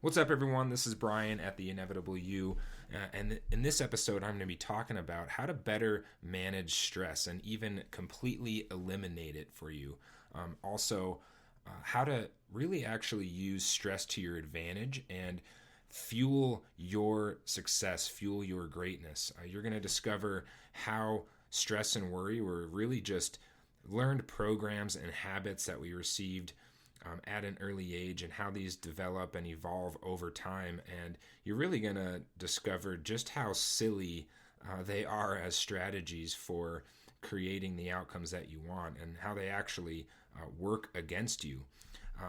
What's up, everyone? This is Brian at The Inevitable You. And in this episode, I'm going to be talking about how to better manage stress and even completely eliminate it for you. How to really actually use stress to your advantage and fuel your success, fuel your greatness. You're going to discover how stress and worry were really just learned programs and habits that we received at an early age, and how these develop and evolve over time. And you're really going to discover just how silly they are as strategies for creating the outcomes that you want, and how they actually work against you.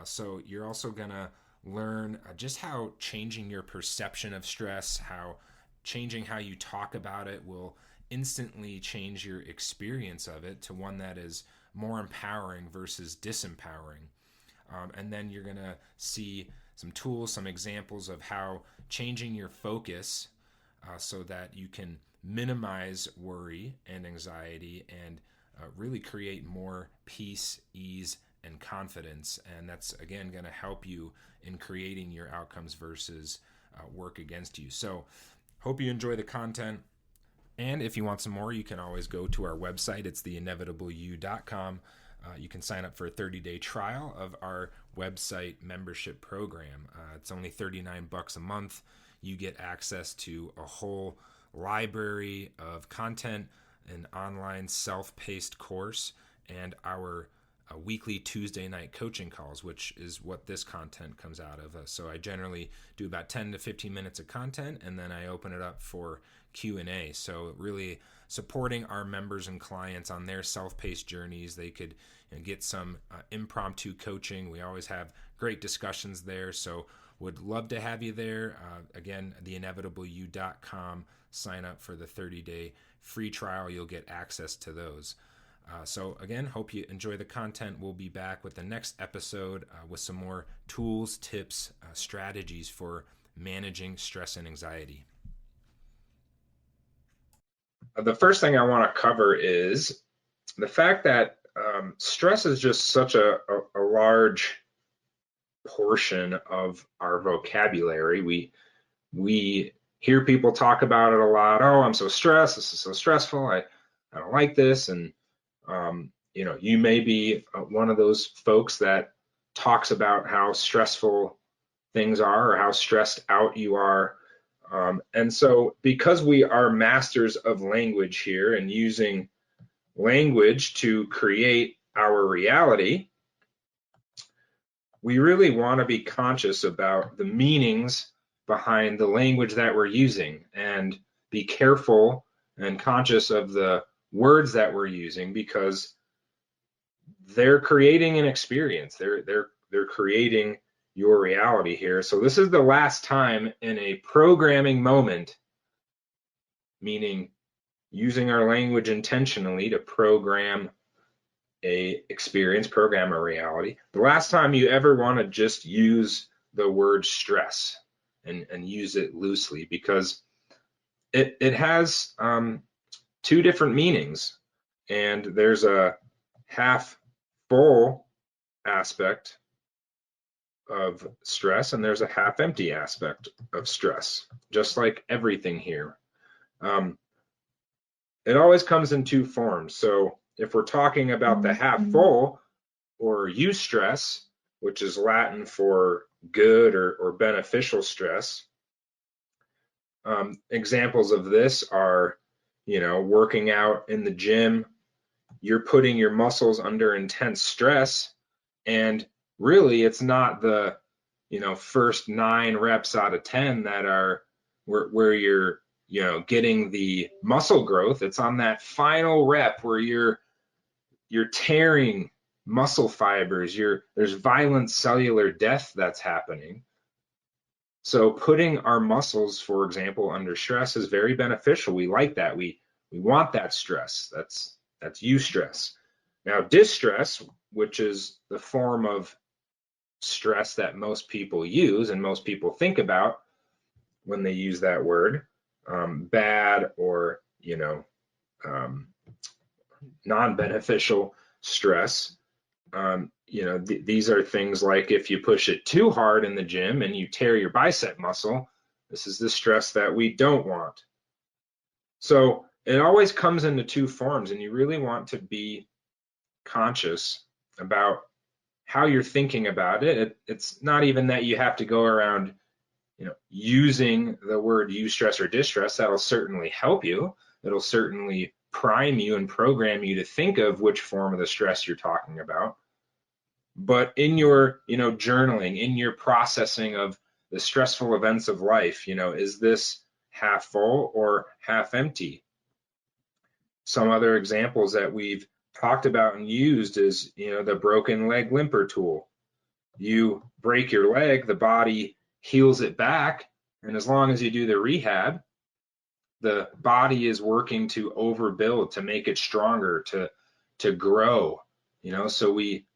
So you're also going to learn just how changing your perception of stress, how changing how you talk about it will instantly change your experience of it to one that is more empowering versus disempowering. And then you're going to see some tools, some examples of how changing your focus so that you can minimize worry and anxiety and really create more peace, ease, and confidence. And that's, again, going to help you in creating your outcomes versus work against you. So, hope you enjoy the content. And if you want some more, you can always go to our website. It's theinevitableyou.com. You can sign up for a 30-day trial of our website membership program. It's only $39 a month. You get access to a whole library of content, an online self-paced course, and our weekly Tuesday night coaching calls, which is what this content comes out of. So I generally do about 10 to 15 minutes of content, and then I open it up for Q&A. So really supporting our members and clients on their self-paced journeys. They could get some impromptu coaching. We always have great discussions there. So would love to have you there. Again, theinevitableyou.com. Sign up for the 30-day free trial. You'll get access to those. So again, hope you enjoy the content. We'll be back with the next episode with some more tools, tips, strategies for managing stress and anxiety. The first thing I want to cover is the fact that stress is just such a large portion of our vocabulary. We hear people talk about it a lot. Oh, I'm so stressed. This is so stressful. I don't like this. And you may be one of those folks that talks about how stressful things are or how stressed out you are. And so because we are masters of language here and using language to create our reality, we really want to be conscious about the meanings behind the language that we're using and be careful and conscious of the words that we're using, because they're creating an experience. They're creating your reality here. So this is the last time in a programming moment, meaning using our language intentionally to program a experience, program a reality. The last time you ever want to just use the word stress and use it loosely, because it has two different meanings, and there's a half full aspect of stress and there's a half empty aspect of stress, just like everything here. It always comes in two forms. So if we're talking about the half full, or eustress, which is Latin for good or beneficial stress, examples of this are, working out in the gym. You're putting your muscles under intense stress, and really it's not the first 9 reps out of 10 that are where you're getting the muscle growth. It's on that final rep where you're tearing muscle fibers. There's violent cellular death that's happening. So putting our muscles, for example, under stress is very beneficial. We like that. We want that stress. That's eustress. Now, distress, which is the form of stress that most people use and most people think about when they use that word, bad or non-beneficial stress. these are things like if you push it too hard in the gym and you tear your bicep muscle, this is the stress that we don't want. So it always comes into two forms, and you really want to be conscious about how you're thinking about it. It's not even that you have to go around, using the word eustress or distress. That'll certainly help you. It'll certainly prime you and program you to think of which form of the stress you're talking about. But in your, journaling, in your processing of the stressful events of life, is this half full or half empty? Some other examples that we've talked about and used is, the broken leg limper tool. You break your leg, the body heals it back, and as long as you do the rehab, the body is working to overbuild, to make it stronger, to grow. So we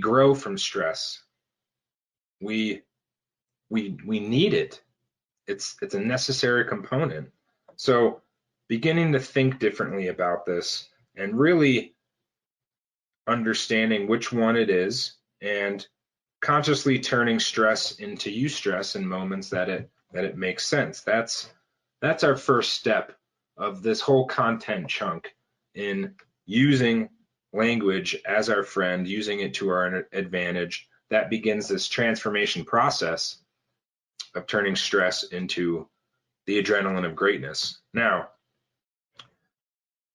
grow from stress. We need it. It's a necessary component. So beginning to think differently about this and really understanding which one it is, and consciously turning stress into eustress in moments that it makes sense. That's our first step of this whole content chunk in using language as our friend, using it to our advantage. That begins this transformation process of turning stress into the adrenaline of greatness. Now,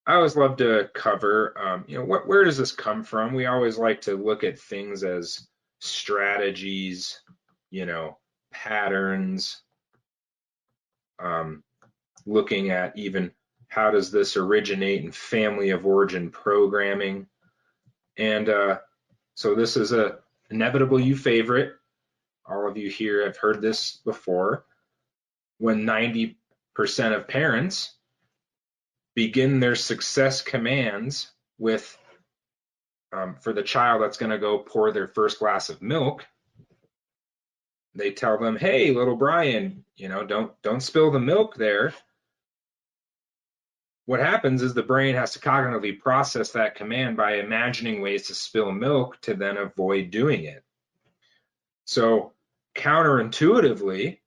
I always love to cover, where does this come from? We always like to look at things as strategies, patterns, looking at even how does this originate in family of origin programming. And so this is a inevitable you favorite. All of you here have heard this before. When 90% of parents begin their success commands with, for the child that's going to go pour their first glass of milk, they tell them, "Hey, little Brian, don't spill the milk there." What happens is the brain has to cognitively process that command by imagining ways to spill milk to then avoid doing it. So counterintuitively,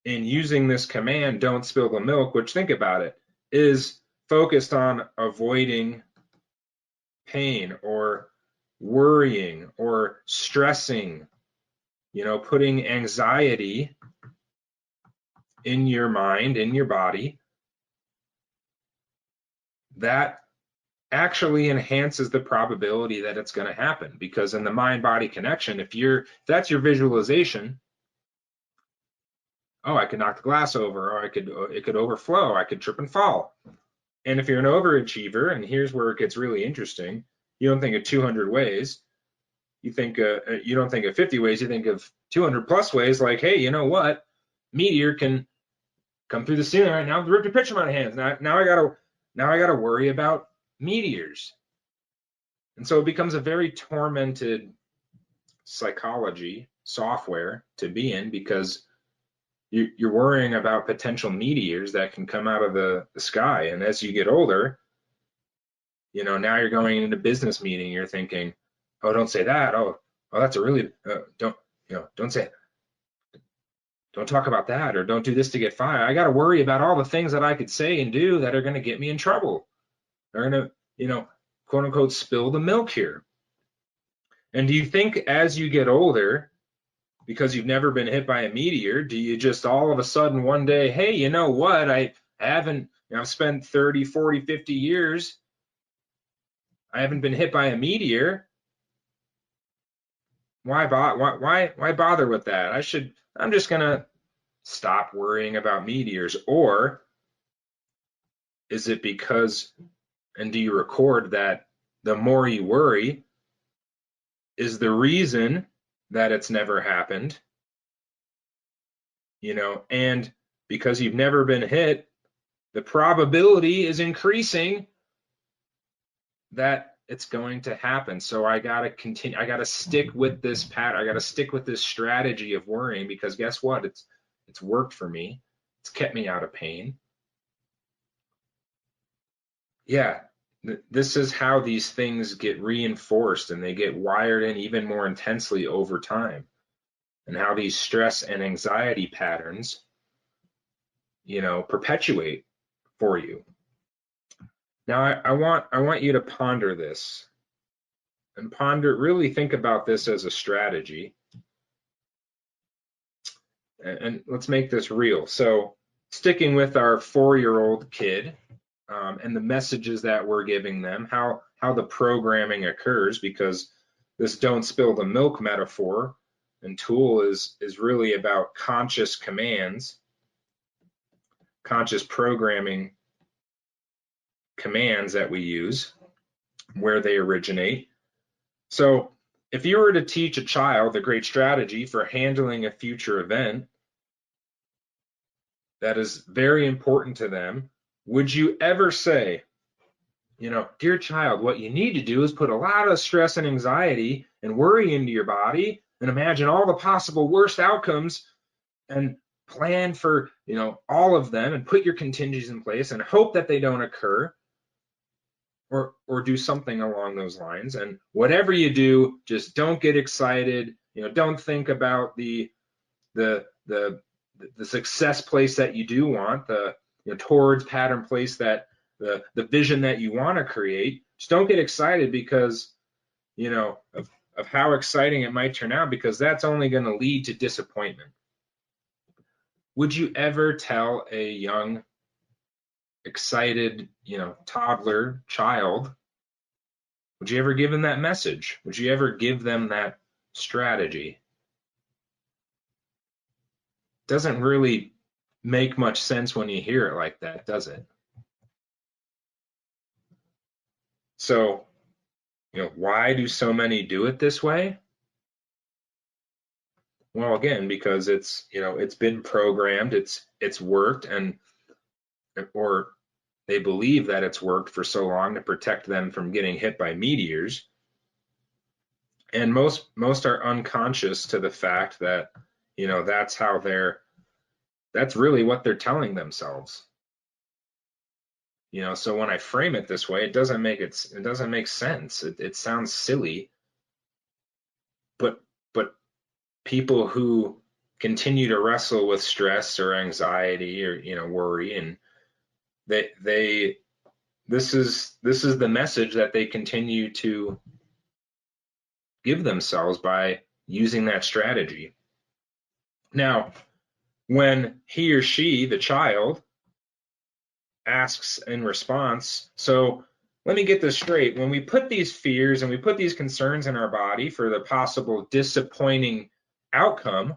in using this command, "don't spill the milk," which, think about it, is focused on avoiding pain or worrying or stressing, putting anxiety in your mind, in your body, that actually enhances the probability that it's going to happen. Because in the mind-body connection, if that's your visualization, oh, I could knock the glass over, or it could overflow, I could trip and fall. And if you're an overachiever, and here's where it gets really interesting, you don't think of 200 ways. You don't think of 50 ways. You think of 200 plus ways. Like, hey, you know what? Meteor can come through the ceiling right now. Rip your pitcher out of hands. Now I gotta worry about meteors. And so it becomes a very tormented psychology software to be in, because you're worrying about potential meteors that can come out of the sky. And as you get older, now you're going into a business meeting, you're thinking, "Oh, don't say that. Oh, that's a really, don't say it. Don't talk about that," or "don't do this to get fired." I got to worry about all the things that I could say and do that are going to get me in trouble. They're going to, quote unquote, spill the milk here. And do you think as you get older, because you've never been hit by a meteor, do you just all of a sudden one day, "Hey, you know what? I've spent 30, 40, 50 years. I haven't been hit by a meteor. Why bother with that? I'm just going to stop worrying about meteors." Or is it because, and do you record that the more you worry is the reason that it's never happened, and because you've never been hit, the probability is increasing that it's going to happen. So I got to continue. I got to stick with this pattern. I got to stick with this strategy of worrying, because guess what? It's worked for me. It's kept me out of pain. Yeah. This is how these things get reinforced and they get wired in even more intensely over time, and how these stress and anxiety patterns, perpetuate for you. Now, I want you to ponder this and really think about this as a strategy. And let's make this real. So, sticking with our 4-year-old kid, and the messages that we're giving them, how the programming occurs, because this "don't spill the milk" metaphor and tool is really about conscious commands, conscious programming commands that we use, where they originate. So if you were to teach a child a great strategy for handling a future event that is very important to them, would you ever say, "Dear child, what you need to do is put a lot of stress and anxiety and worry into your body and imagine all the possible worst outcomes and plan for, all of them and put your contingencies in place and hope that they don't occur," or do something along those lines. And whatever you do, just don't get excited. Don't think about the the success place that you do want, the towards pattern place, that the vision that you want to create. Just don't get excited because of how exciting it might turn out, because that's only going to lead to disappointment. Would you ever tell a young, excited, toddler child, would you ever give them that message? Would you ever give them that strategy? Doesn't really make much sense when you hear it like that, does it? So, why do so many do it this way? Well, again, because it's been programmed, it's worked, or they believe that it's worked for so long to protect them from getting hit by meteors. And most are unconscious to the fact that that's really what they're telling themselves. So when I frame it this way, it doesn't make sense. It sounds silly, but people who continue to wrestle with stress or anxiety or worry, and this is the message that they continue to give themselves by using that strategy. Now, when he or she, the child, asks in response, "So let me get this straight. When we put these fears and we put these concerns in our body for the possible disappointing outcome,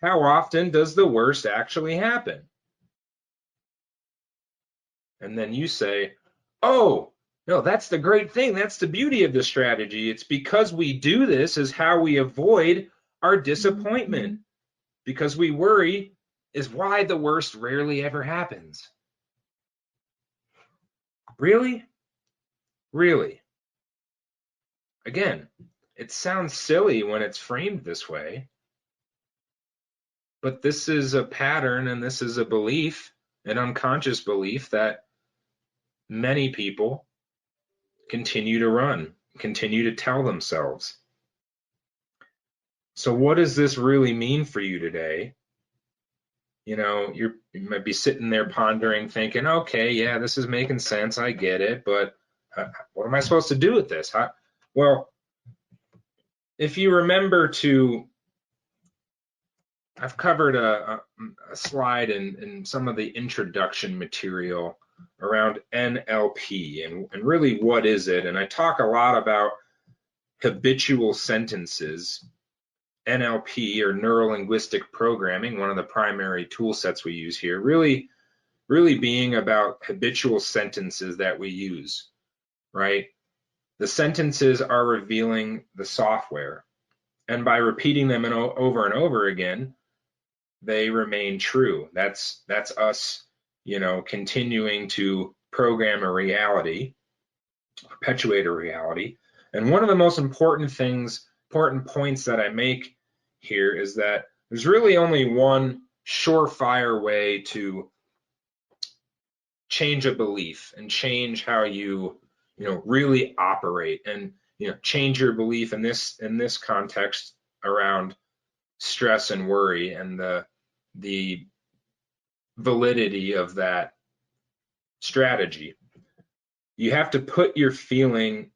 how often does the worst actually happen?" And then you say, "Oh, no, that's the great thing. That's the beauty of the strategy. It's because we do this is how we avoid our disappointment. Because we worry is why the worst rarely ever happens." Really? Really? Again, it sounds silly when it's framed this way, but this is a pattern and this is a belief, an unconscious belief that many people continue to run, continue to tell themselves. So what does this really mean for you today? You might be sitting there pondering, thinking, "Okay, yeah, this is making sense. I get it, but what am I supposed to do with this?" Well, if you remember I've covered a slide in some of the introduction material around NLP and really what is it. And I talk a lot about habitual sentences, NLP, or neuro-linguistic programming, one of the primary tool sets we use here, really being about habitual sentences that we use, right? The sentences are revealing the software. And by repeating them over and over again, they remain true. That's us, continuing to program a reality, perpetuate a reality. And one of the most important points that I make here is that there's really only one surefire way to change a belief and change how you really operate and, change your belief in this context around stress and worry and the validity of that strategy. You have to put your feeling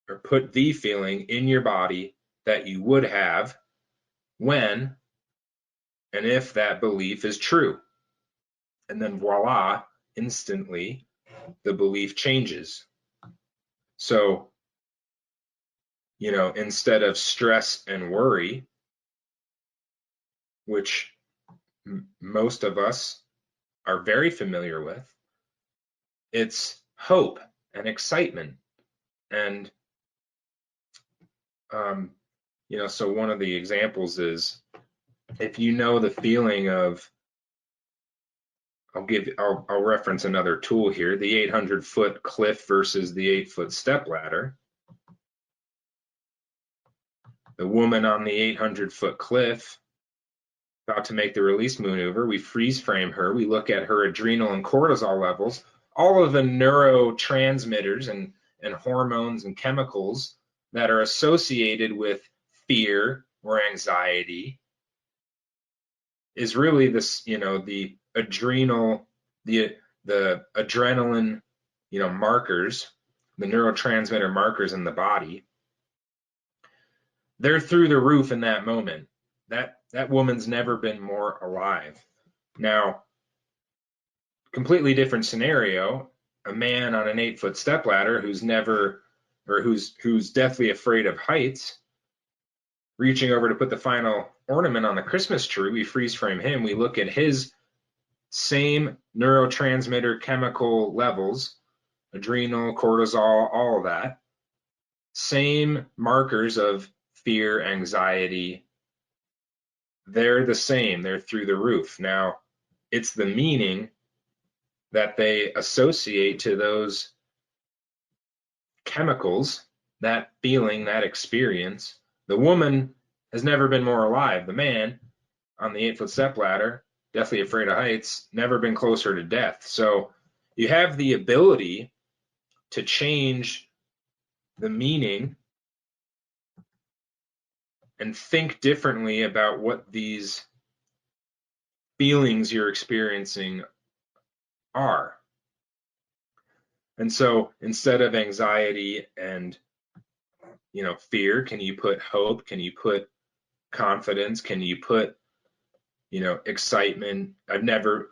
or put the feeling in your body that you would have when and if that belief is true. And then voila, instantly the belief changes. So, instead of stress and worry, which most of us are very familiar with, it's hope and excitement. And, so one of the examples is if you know the feeling of, I'll reference another tool here, the 800-foot cliff versus the 8-foot step ladder. The woman on the 800-foot cliff about to make the release maneuver, we freeze frame her, we look at her adrenal and cortisol levels, all of the neurotransmitters and hormones and chemicals that are associated with fear or anxiety is really this, the adrenal, the adrenaline, markers, the neurotransmitter markers in the body. They're through the roof in that moment. That woman's never been more alive. Now, completely different scenario, a man on an 8-foot stepladder who's never, or who's deathly afraid of heights, reaching over to put the final ornament on the Christmas tree, we freeze frame him, we look at his same neurotransmitter chemical levels, adrenal, cortisol, all of that, same markers of fear, anxiety, they're the same, they're through the roof. Now, it's the meaning that they associate to those chemicals, that feeling, that experience. The woman has never been more alive. The man on the 8-foot step ladder, deathly afraid of heights, never been closer to death. So you have the ability to change the meaning and think differently about what these feelings you're experiencing are. And so instead of anxiety and fear, can you put hope? Can you put confidence? Can you put excitement? I've never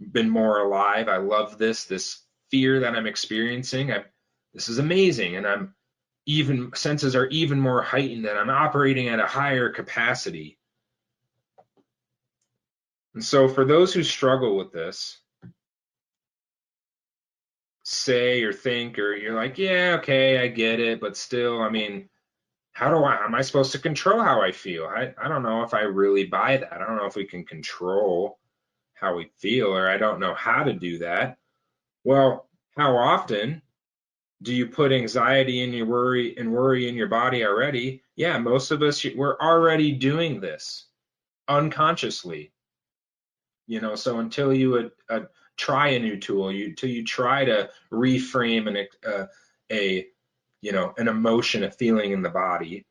been more alive. I love this fear that I'm experiencing. This is amazing, and I'm even senses are even more heightened, and I'm operating at a higher capacity. And so for those who struggle with this, say or think, or you're like, yeah, okay, I get it, but still, I mean, how am I supposed to control how I feel? I don't know if I really buy that. I don't know if we can control how we feel, or I don't know how to do that. Well, how often do you put anxiety in your worry in your body already? Yeah, most of us, we're already doing this unconsciously. So until you would try a new tool, until you try to reframe an emotion, a feeling in the body,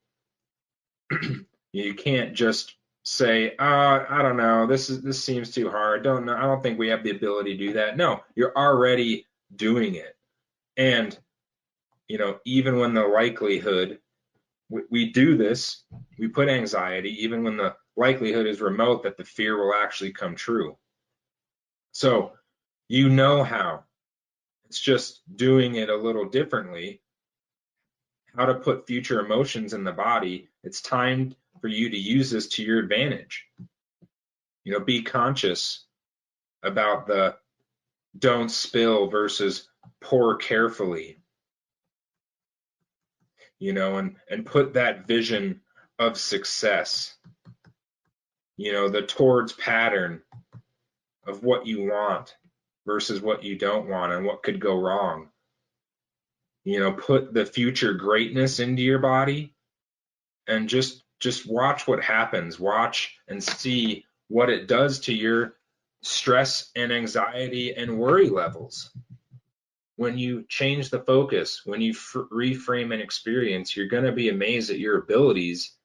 you can't just say, I don't know, this seems too hard. Don't know. I don't think we have the ability to do that. No, you're already doing it. And, even when the likelihood, we do this, we put anxiety, even when the likelihood is remote that the fear will actually come true. So, how. It's just doing it a little differently, how to put future emotions in the body. It's time for you to use this to your advantage. Be conscious about the don't spill versus pour carefully, and put that vision of success, the towards pattern of what you want versus what you don't want and what could go wrong. Put the future greatness into your body and just watch what happens. Watch and see what it does to your stress and anxiety and worry levels. when you change the focus, when you reframe an experience, you're going to be amazed at your abilities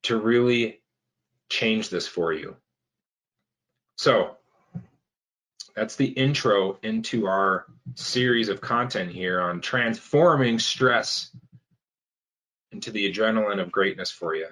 to really change this for you. So that's the intro into our series of content here on transforming stress into the adrenaline of greatness for you.